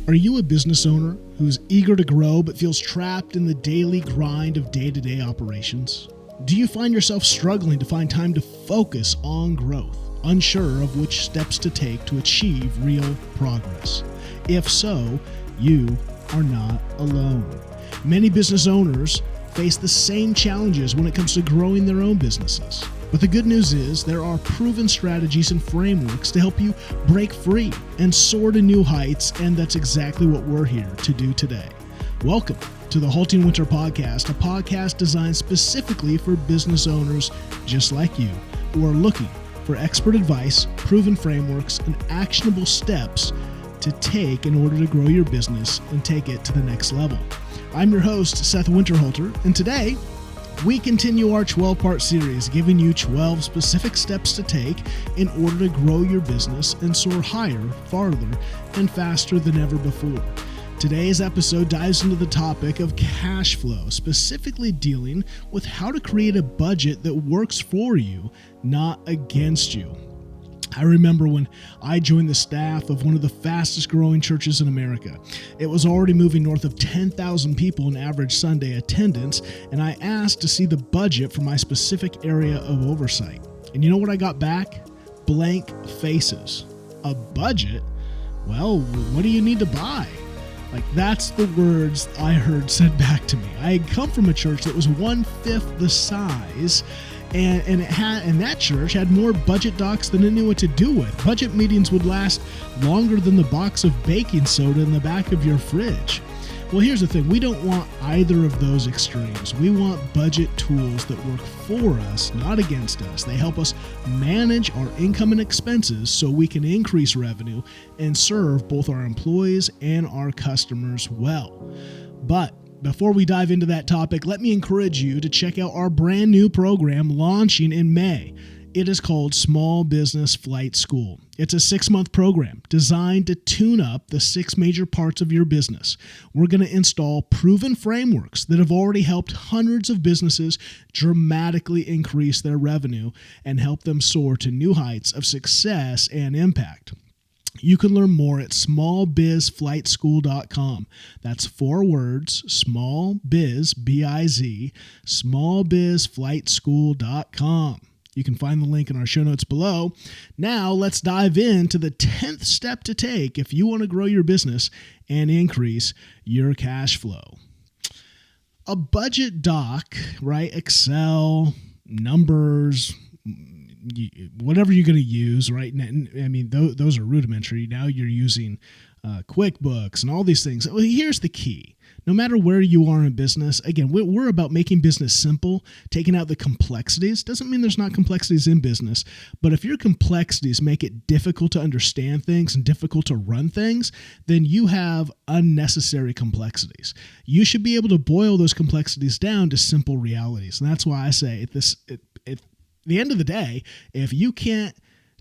Are you a business owner who's eager to grow but feels trapped in the daily grind of day-to-day operations? Do you find yourself struggling to find time to focus on growth, unsure of which steps to take to achieve real progress? If so, you are not alone. Many business owners face the same challenges when it comes to growing their own businesses. But the good news is there are proven strategies and frameworks to help you break free and soar to new heights, and that's exactly what we're here to do today. Welcome to the HaltingWinter Podcast, a podcast designed specifically for business owners just like you who are looking for expert advice, proven frameworks, and actionable steps to take in order to grow your business and take it to the next level. I'm your host, Seth Winterhalter, and today we continue our 12-part series giving you 12 specific steps to take in order to grow your business and soar higher, farther, and faster than ever before. Today's episode dives into the topic of cash flow, specifically dealing with how to create a budget that works for you, not against you. I remember when I joined the staff of one of the fastest growing churches in America. It was already moving north of 10,000 people in average Sunday attendance, and I asked to see the budget for my specific area of oversight. And you know what I got back? Blank faces. A budget? Well, what do you need to buy? That's the words I heard said back to me. I had come from a church that was 1/5 the size, and that church had more budget docs than it knew what to do with. Budget meetings would last longer than the box of baking soda in the back of your fridge. Well, here's the thing. We don't want either of those extremes. We want budget tools that work for us, not against us. They help us manage our income and expenses so we can increase revenue and serve both our employees and our customers well. But before we dive into that topic, let me encourage you to check out our brand new program launching in May. It is called Small Business Flight School. It's a 6-month program designed to tune up the 6 major parts of your business. We're going to install proven frameworks that have already helped hundreds of businesses dramatically increase their revenue and help them soar to new heights of success and impact. You can learn more at smallbizflightschool.com. That's 4 words, smallbiz, B-I-Z, smallbizflightschool.com. You can find the link in our show notes below. Now let's dive into the 10th step to take if you want to grow your business and increase your cash flow. A budget doc, right? Excel, numbers, whatever you're going to use, right? I mean, those are rudimentary. Now you're using QuickBooks and all these things. Well, here's the key. No matter where you are in business, again, we're about making business simple, taking out the complexities. Doesn't mean there's not complexities in business, but if your complexities make it difficult to understand things and difficult to run things, then you have unnecessary complexities. You should be able to boil those complexities down to simple realities. And that's why I say at the end of the day, if you can't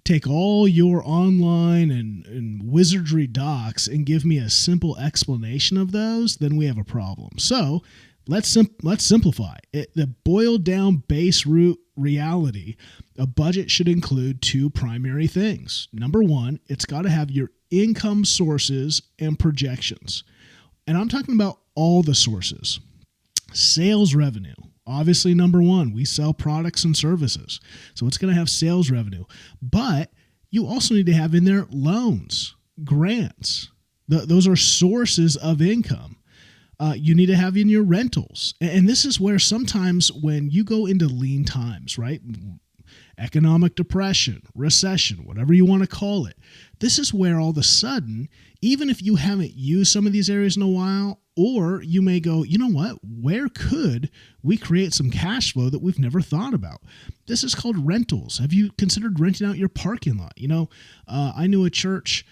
take all your online and wizardry docs and give me a simple explanation of those, then we have a problem. So let's simplify it. The boiled down base root reality, a budget should include 2 primary things. Number 1, it's got to have your income sources and projections. And I'm talking about all the sources. Sales revenue. Obviously, number 1, we sell products and services. So it's going to have sales revenue. But you also need to have in there loans, grants. Those are sources of income. You need to have in your rentals. And this is where sometimes when you go into lean times, right? Economic depression, recession, whatever you want to call it. This is where all of a sudden, even if you haven't used some of these areas in a while, or you may go, you know what, where could we create some cash flow that we've never thought about? This is called rentals. Have you considered renting out your parking lot? I knew a church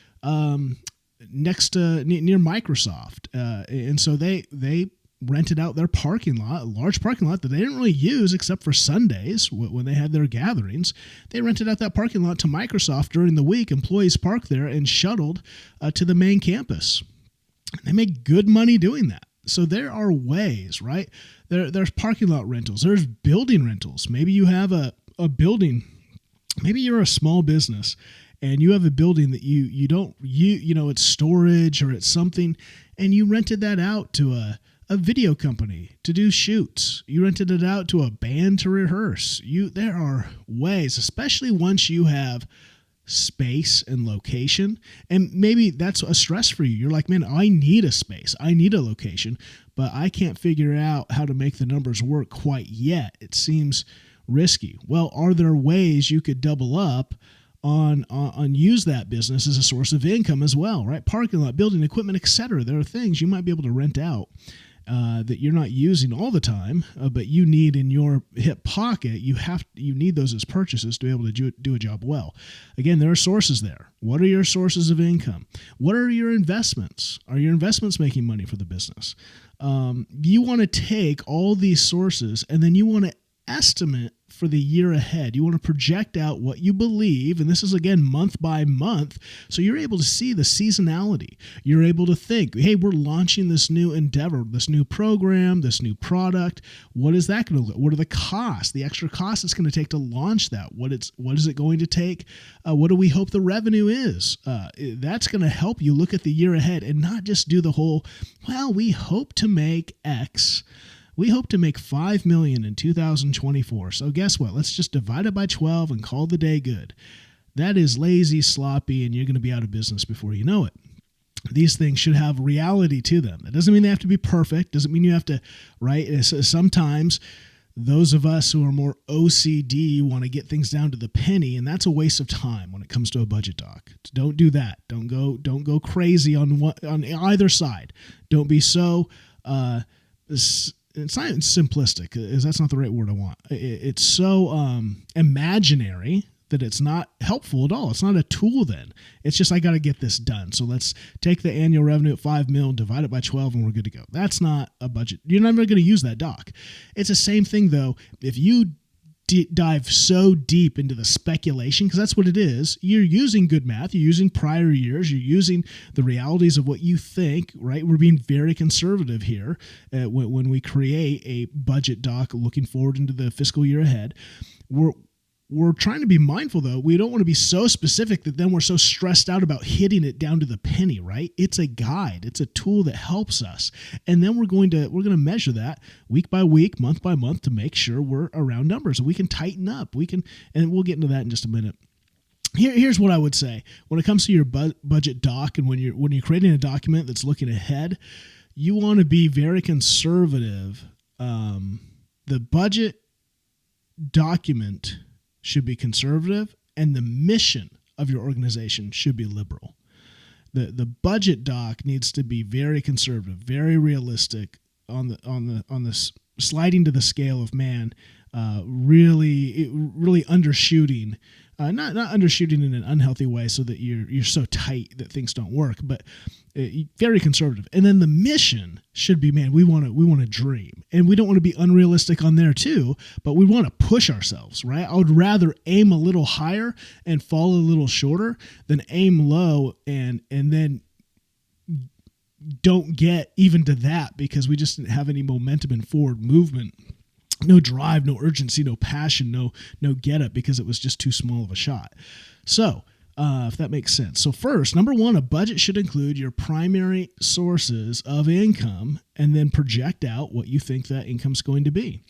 next to near Microsoft, and so they rented out their parking lot, a large parking lot that they didn't really use except for Sundays when they had their gatherings. They rented out that parking lot to Microsoft during the week. Employees parked there and shuttled to the main campus. They make good money doing that. So there are ways, right? There's parking lot rentals. There's building rentals. Maybe you have a building. Maybe you're a small business and you have a building that it's storage or it's something, and you rented that out to a video company to do shoots. You rented it out to a band to rehearse. There are ways, especially once you have space and location, and maybe that's a stress for you. You're like, man, I need a space, I need a location, but I can't figure out how to make the numbers work quite yet. It seems risky. Well, are there ways you could double up on use that business as a source of income as well, right? Parking lot, building equipment, etc. There are things you might be able to rent out that you're not using all the time, but you need in your hip pocket. You need those as purchases to be able to do a job well. Again, there are sources there. What are your sources of income? What are your investments? Are your investments making money for the business? You want to take all these sources, and then you want to estimate for the year ahead. You want to project out what you believe, and this is again month by month, so you're able to see the seasonality. You're able to think, hey, we're launching this new endeavor, this new program, this new product. What is that going to look? What are the costs, the extra costs it's going to take to launch that? What is it going to take? What do we hope the revenue is? That's going to help you look at the year ahead and not just do the whole, well, we hope to make X. We hope to make $5 million in 2024. So guess what? Let's just divide it by 12 and call the day good. That is lazy, sloppy, and you're going to be out of business before you know it. These things should have reality to them. That doesn't mean they have to be perfect. Doesn't mean you have to, right? Sometimes those of us who are more OCD want to get things down to the penny, and that's a waste of time when it comes to a budget doc. Don't do that. Don't go crazy on either side. Don't be so it's not simplistic, because that's not the right word I want. It's so imaginary that it's not helpful at all. It's not a tool then. It's just, I got to get this done. So let's take the annual revenue at 5 mil, divide it by 12, and we're good to go. That's not a budget. You're never going to use that doc. It's the same thing, though. If you dive so deep into the speculation, because that's what it is. You're using good math. You're using prior years. You're using the realities of what you think, right? We're being very conservative here when we create a budget doc looking forward into the fiscal year ahead. We're trying to be mindful, though. We don't want to be so specific that then we're so stressed out about hitting it down to the penny, right? It's a guide. It's a tool that helps us. And then we're going to measure that week by week, month by month, to make sure we're around numbers and we can tighten up. And we'll get into that in just a minute. Here's what I would say. When it comes to your budget doc, and when you're creating a document that's looking ahead, you want to be very conservative. The budget document should be conservative, and the mission of your organization should be liberal. The budget doc needs to be very conservative, very realistic on the sliding to the scale of man, really undershooting. Not undershooting in an unhealthy way so that you're so tight that things don't work, but very conservative. And then the mission should be, man, we want to dream, and we don't want to be unrealistic on there too, but we want to push ourselves, right? I would rather aim a little higher and fall a little shorter than aim low and then don't get even to that because we just didn't have any momentum and forward movement. No drive, no urgency, no passion, no get up because it was just too small of a shot. So, if that makes sense. So first, number one, a budget should include your primary sources of income and then project out what you think that income's going to be.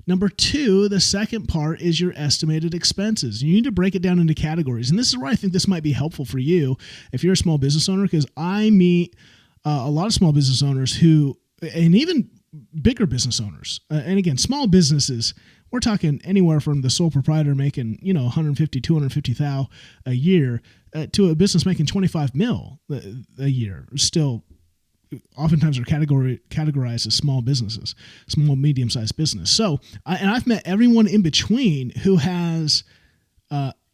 Number two, the second part is your estimated expenses. You need to break it down into categories. And this is where I think this might be helpful for you if you're a small business owner, because I meet a lot of small business owners who, and even bigger business owners. And again, small businesses, we're talking anywhere from the sole proprietor making, 150, 250,000 a year to a business making 25 mil a year. Still, oftentimes are categorized as small businesses, small, medium-sized business. So, and I've met everyone in between who has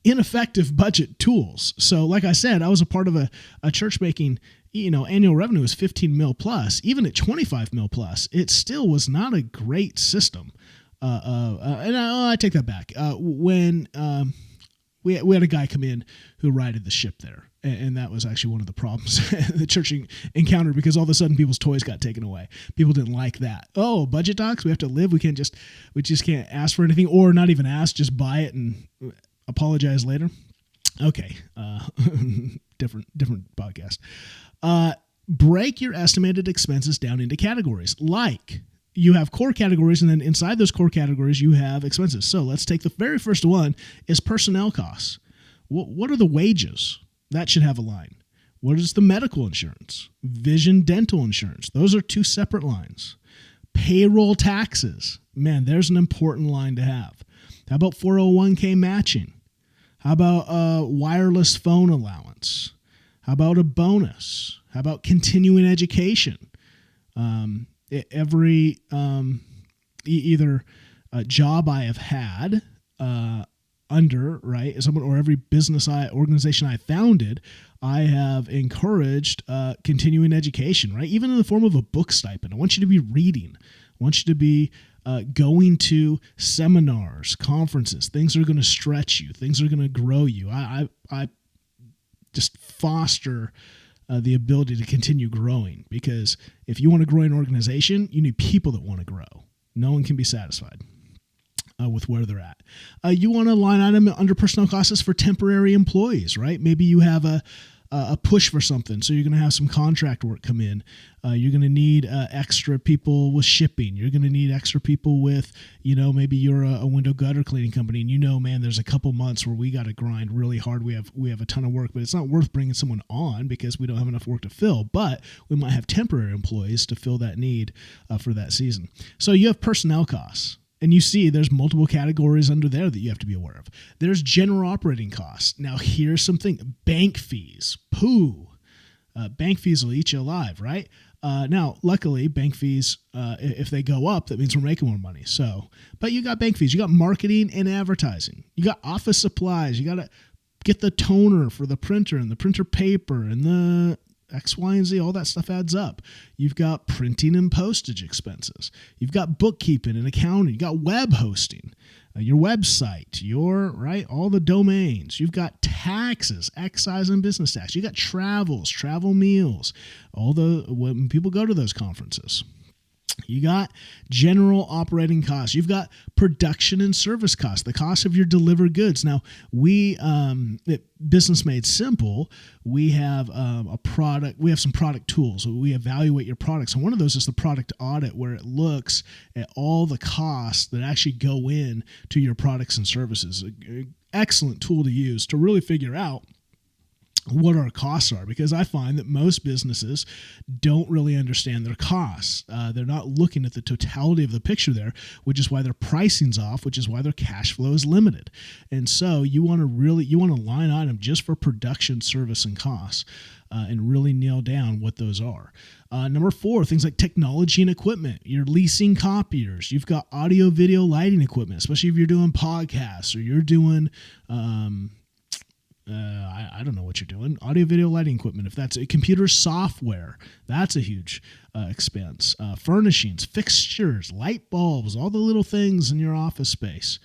ineffective budget tools. So like I said, I was a part of a church making annual revenue was 15 mil plus. Even at 25 mil plus, it still was not a great system. And I take that back. When we had a guy come in who righted the ship there, and that was actually one of the problems the church encountered, because all of a sudden people's toys got taken away. People didn't like that. Oh, budget docs, we have to live. We just can't ask for anything, or not even ask, just buy it and apologize later. Okay, different podcast. Break your estimated expenses down into categories. Like, you have core categories, and then inside those core categories, you have expenses. So let's take the very first one is personnel costs. What are the wages? That should have a line. What is the medical insurance? Vision, dental insurance. Those are two separate lines. Payroll taxes. Man, there's an important line to have. How about 401k matching? How about wireless phone allowance? How about a bonus? How about continuing education? Every either job I have had under, right, someone, or every business organization I founded, I have encouraged continuing education, right? Even in the form of a book stipend. I want you to be reading. I want you to be going to seminars, conferences, things that are going to stretch you, things that are going to grow you. I just foster the ability to continue growing, because if you want to grow an organization, you need people that want to grow. No one can be satisfied with where they're at. You want a line item under personnel costs for temporary employees, right? Maybe you have a push for something, so you're going to have some contract work come in. You're going to need extra people with shipping. You're going to need extra people with, maybe you're a window gutter cleaning company, and man, there's a couple months where we got to grind really hard. We have a ton of work, but it's not worth bringing someone on because we don't have enough work to fill. But we might have temporary employees to fill that need for that season. So you have personnel costs. And you see there's multiple categories under there that you have to be aware of. There's general operating costs. Now, here's something. Bank fees. Bank fees will eat you alive, right? Now, luckily, bank fees, if they go up, that means we're making more money. But you got bank fees. You got marketing and advertising. You got office supplies. You got to get the toner for the printer and the printer paper and the X, Y, and Z, all that stuff adds up. You've got printing and postage expenses. You've got bookkeeping and accounting. You've got web hosting, your website, all the domains. You've got taxes, excise and business tax. You've got travel meals, when people go to those conferences. You got general operating costs. You've got production and service costs, the cost of your delivered goods. Now, we at Business Made Simple, we have a product. We have some product tools. We evaluate your products, and one of those is the product audit, where it looks at all the costs that actually go in to your products and services. An excellent tool to use to really figure out what our costs are, because I find that most businesses don't really understand their costs. They're not looking at the totality of the picture there, which is why their pricing's off, which is why their cash flow is limited. And so you want a line item just for production, service, and costs, and really nail down what those are. Number 4, things like technology and equipment. You're leasing copiers. You've got audio, video, lighting equipment, especially if you're doing podcasts or you're doing I don't know what you're doing. Audio, video, lighting equipment. If that's a computer software, that's a huge expense. Furnishings, fixtures, light bulbs, all the little things in your office space.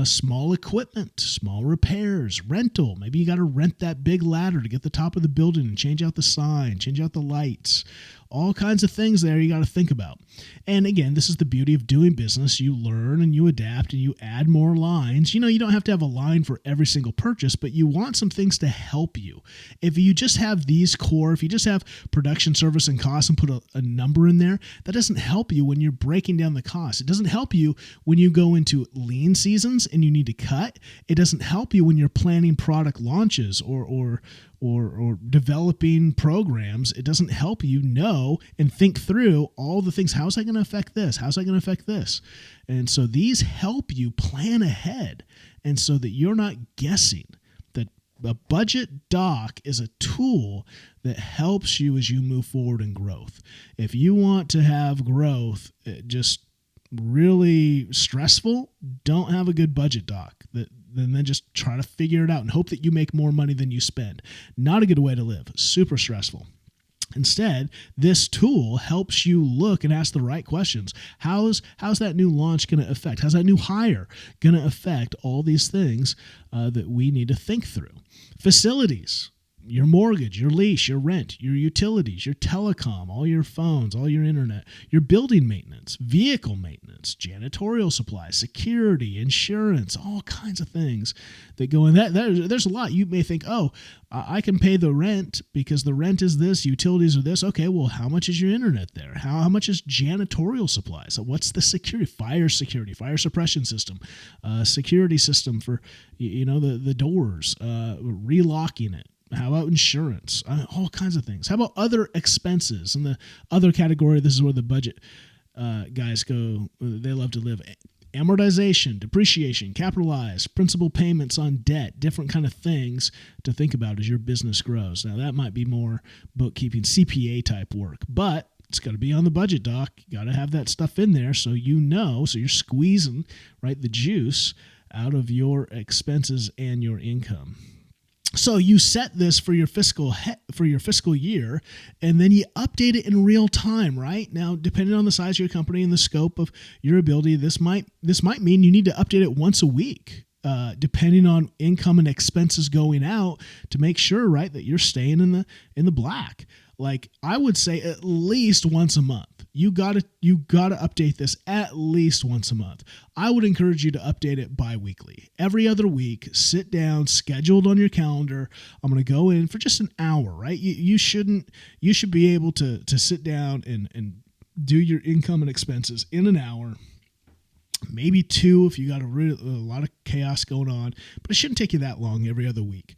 Small equipment, small repairs, rental. Maybe you got to rent that big ladder to get the top of the building and change out the sign, change out the lights. All kinds of things there you got to think about. And again, this is the beauty of doing business. You learn and you adapt and you add more lines. You don't have to have a line for every single purchase, but you want some things to help you. If you just have these core, if you just have production, service, and costs and put a number in there, that doesn't help you when you're breaking down the costs. It doesn't help you when you go into lean seasons and you need to cut. It doesn't help you when you're planning product launches or developing programs. It doesn't help you know and think through all the things. How's that going to affect this? How's that going to affect this? And so these help you plan ahead, and so that you're not guessing. That a budget doc is a tool that helps you as you move forward in growth. If you want to have growth just really stressful, don't have a good budget doc. Then just try to figure it out and hope that you make more money than you spend. Not a good way to live. Super stressful. Instead, this tool helps you look and ask the right questions. How's that new launch going to affect? How's that new hire going to affect all these things that we need to think through? Facilities. your mortgage, your lease, your rent, your utilities, your telecom, all your phones, all your internet, your building maintenance, vehicle maintenance, janitorial supplies, security, insurance, all kinds of things that go in that. There's a lot. You may think, oh, I can pay the rent because the rent is this, utilities are this. Okay, well, how much is your internet there? How much is janitorial supplies? So what's the security, fire suppression system, security system for, the doors, relocking it. How about insurance? All kinds of things. How about other expenses? In the other category, this is where the budget guys go. They love to live. Amortization, depreciation, capitalized, principal payments on debt, different kind of things to think about as your business grows. Now, that might be more bookkeeping, CPA type work, but it's got to be on the budget doc. You got to have that stuff in there so so you're squeezing, right, the juice out of your expenses and your income. So you set this for your fiscal year, and then you update it in real time, right? Now, depending on the size of your company and the scope of your ability, this might mean you need to update it once a week, depending on income and expenses going out, to make sure, right, that you're staying in the black. Like, I would say at least once a month. You gotta update this at least once a month. I would encourage you to update it bi-weekly. Every other week, sit down, scheduled on your calendar. I'm gonna go in for just an hour, right? You should be able to sit down and do your income and expenses in an hour. Maybe 2 if you got a lot of chaos going on, but it shouldn't take you that long every other week.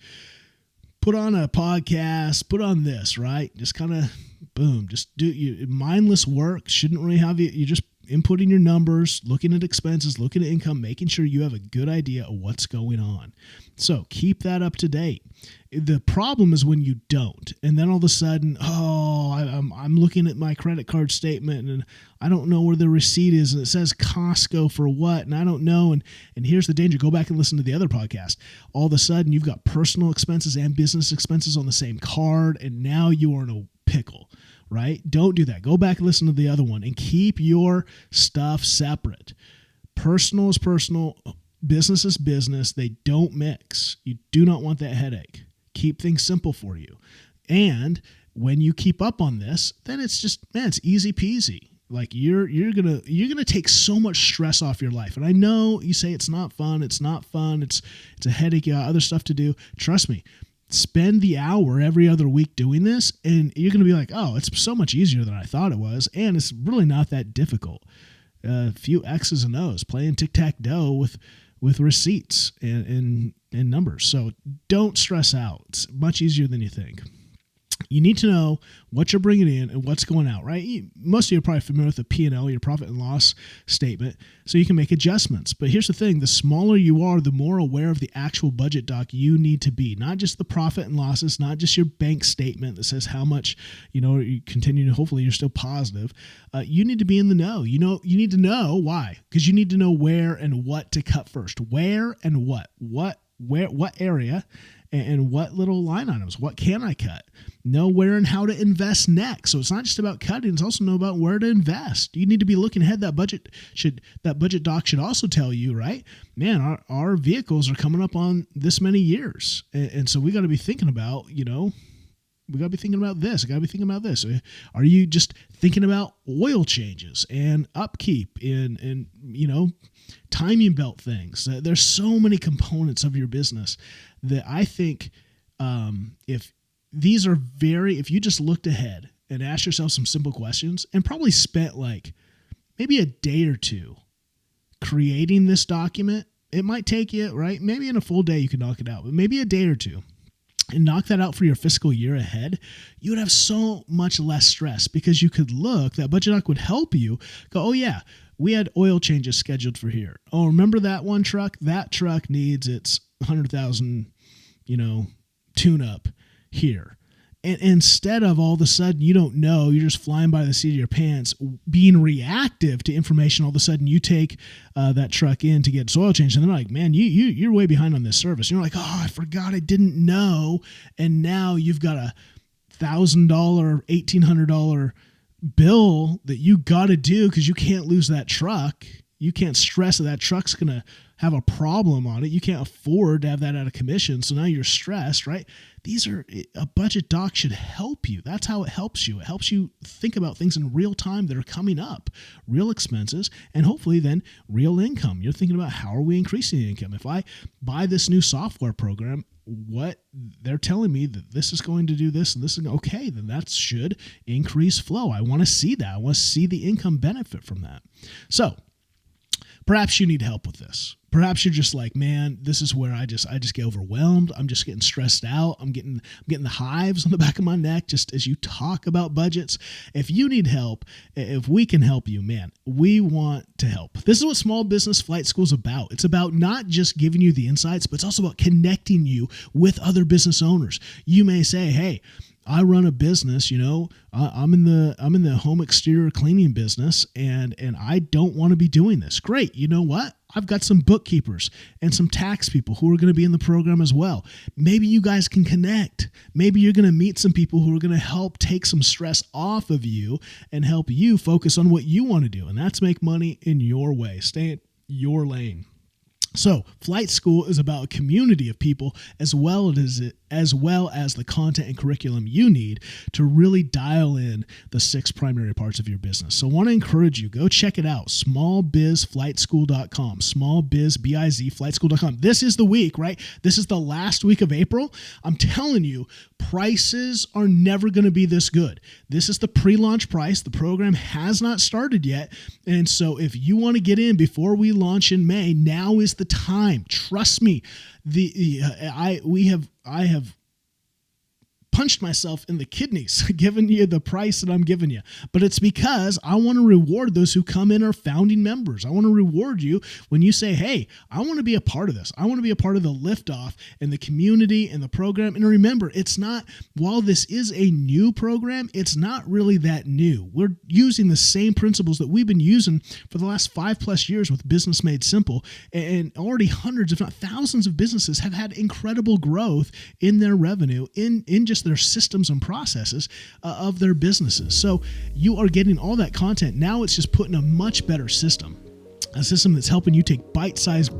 Put on a podcast, put on this, right? Just kind of, boom, just do your mindless work. Shouldn't really have you just inputting your numbers, looking at expenses, looking at income, making sure you have a good idea of what's going on. So keep that up to date. The problem is when you don't, and then all of a sudden, I'm looking at my credit card statement and I don't know where the receipt is, and it says Costco for what, and I don't know. And here's the danger. Go back and listen to the other podcast. All of a sudden, you've got personal expenses and business expenses on the same card, and now you are in a pickle, right? Don't do that. Go back and listen to the other one and keep your stuff separate. Personal is personal. Business is business. They don't mix. You do not want that headache. Keep things simple for you. And when you keep up on this, then it's just, it's easy peasy. Like you're gonna take so much stress off your life. And I know you say it's not fun. It's a headache. You got other stuff to do. Trust me. Spend the hour every other week doing this, and you're going to be like, oh, it's so much easier than I thought it was, and it's really not that difficult. A few X's and O's, playing tic-tac-toe with receipts and numbers. So don't stress out. It's much easier than you think. You need to know what you're bringing in and what's going out, right? Most of you are probably familiar with the P&L, your profit and loss statement, so you can make adjustments. But here's the thing. The smaller you are, the more aware of the actual budget doc you need to be. Not just the profit and losses, not just your bank statement that says how much, you continue to, hopefully you're still positive. You need to be in the know. You need to know why, because you need to know where and what to cut first. Where and what area, and what little line items, what can I cut? Know where and how to invest next. So it's not just about cutting, it's also know about where to invest. You need to be looking ahead. That budget doc should also tell you, right? Man, our vehicles are coming up on this many years. And so we got to be thinking about, we got to be thinking about this. I got to be thinking about this. Are you just thinking about oil changes and upkeep and timing belt things? There's so many components of your business that I think if you just looked ahead and asked yourself some simple questions and probably spent like maybe a day or two creating this document, it might take you, right? Maybe in a full day you can knock it out, but maybe a day or two. And knock that out for your fiscal year ahead, you would have so much less stress because you could look, that budget doc would help you go, oh yeah, we had oil changes scheduled for here. Oh, remember that one truck? That truck needs its 100,000, tune-up here. And instead of all of a sudden, you don't know, you're just flying by the seat of your pants, being reactive to information, all of a sudden you take that truck in to get its oil changed, and they're like, man, you're way behind on this service. And you're like, oh, I forgot, I didn't know. And now you've got a $1,000, $1,800 bill that you got to do because you can't lose that truck. You can't stress that truck's going to have a problem on it. You can't afford to have that out of commission. So now you're stressed, right? a budget doc should help you. That's how it helps you. It helps you think about things in real time that are coming up, real expenses, and hopefully then real income. You're thinking about, how are we increasing the income? If I buy this new software program, what they're telling me that this is going to do this and this is okay, then that should increase flow. I want to see that. I want to see the income benefit from that. So perhaps you need help with this. Perhaps you're just like, man, this is where I just get overwhelmed. I'm just getting stressed out. I'm getting the hives on the back of my neck just as you talk about budgets. If you need help, if we can help you, man, we want to help. This is what Small Business Flight School is about. It's about not just giving you the insights, but it's also about connecting you with other business owners. You may say, hey, I run a business, I'm in the home exterior cleaning business and I don't want to be doing this. Great. You know what? I've got some bookkeepers and some tax people who are going to be in the program as well. Maybe you guys can connect. Maybe you're going to meet some people who are going to help take some stress off of you and help you focus on what you want to do. And that's make money in your way. Stay in your lane. So Flight School is about a community of people as well as the content and curriculum you need to really dial in the 6 primary parts of your business. So I want to encourage you, go check it out, smallbizflightschool.com, smallbizflightschool.com. This is the week, right? This is the last week of April. I'm telling you, prices are never going to be this good. This is the pre-launch price. The program has not started yet. And so if you want to get in before we launch in May, now is the time. Trust me. I have punched myself in the kidneys giving you the price that I'm giving you. But it's because I want to reward those who come in are founding members. I want to reward you when you say, hey, I want to be a part of this. I want to be a part of the liftoff and the community and the program. And remember, it's not, while this is a new program, it's not really that new. We're using the same principles that we've been using for the last 5+ years with Business Made Simple. And already hundreds, if not thousands of businesses have had incredible growth in their revenue, in just their systems and processes of their businesses. So you are getting all that content. Now it's just putting a much better system, a system that's helping you take bite-sized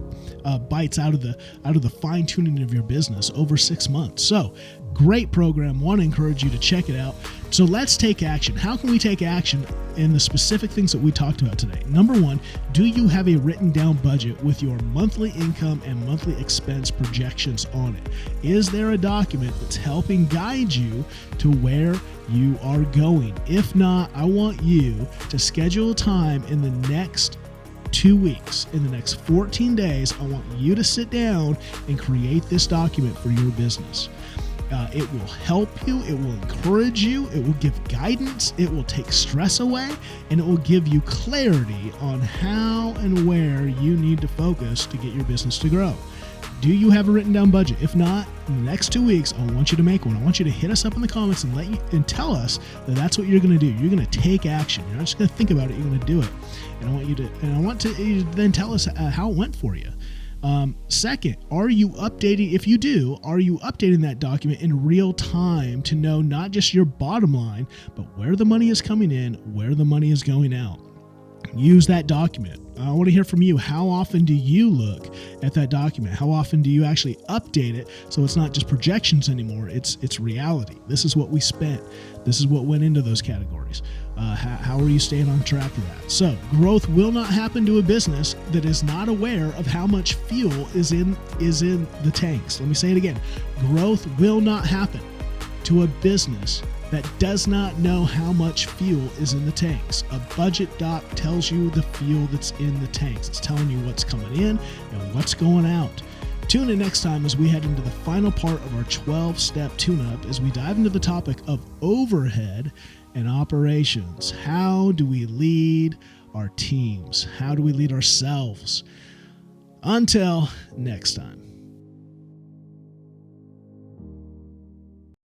bites out of the fine-tuning of your business over 6 months. So great program. Want to encourage you to check it out. So let's take action. How can we take action in the specific things that we talked about today? Number 1, do you have a written down budget with your monthly income and monthly expense projections on it? Is there a document that's helping guide you to where you are going? If not, I want you to schedule time in the next 2 weeks, in the next 14 days. I want you to sit down and create this document for your business. It will help you. It will encourage you. It will give guidance. It will take stress away, and it will give you clarity on how and where you need to focus to get your business to grow. Do you have a written down budget? If not, in the next 2 weeks, I want you to make one. I want you to hit us up in the comments and tell us that that's what you're going to do. You're going to take action. You're not just going to think about it. You're going to do it. And I want you to then tell us how it went for you. Second, are you updating? If you do, are you updating that document in real time to know not just your bottom line, but where the money is coming in, where the money is going out? Use that document. I want to hear from you. How often do you look at that document? How often do you actually update it so it's not just projections anymore? It's reality. This is what we spent. This is what went into those categories. How are you staying on track of that? So growth will not happen to a business that is not aware of how much fuel is in the tanks. Let me say it again. Growth will not happen to a business that does not know how much fuel is in the tanks. A budget doc tells you the fuel that's in the tanks. It's telling you what's coming in and what's going out. Tune in next time as we head into the final part of our 12-step tune-up as we dive into the topic of overhead and operations. How do we lead our teams? How do we lead ourselves? Until next time.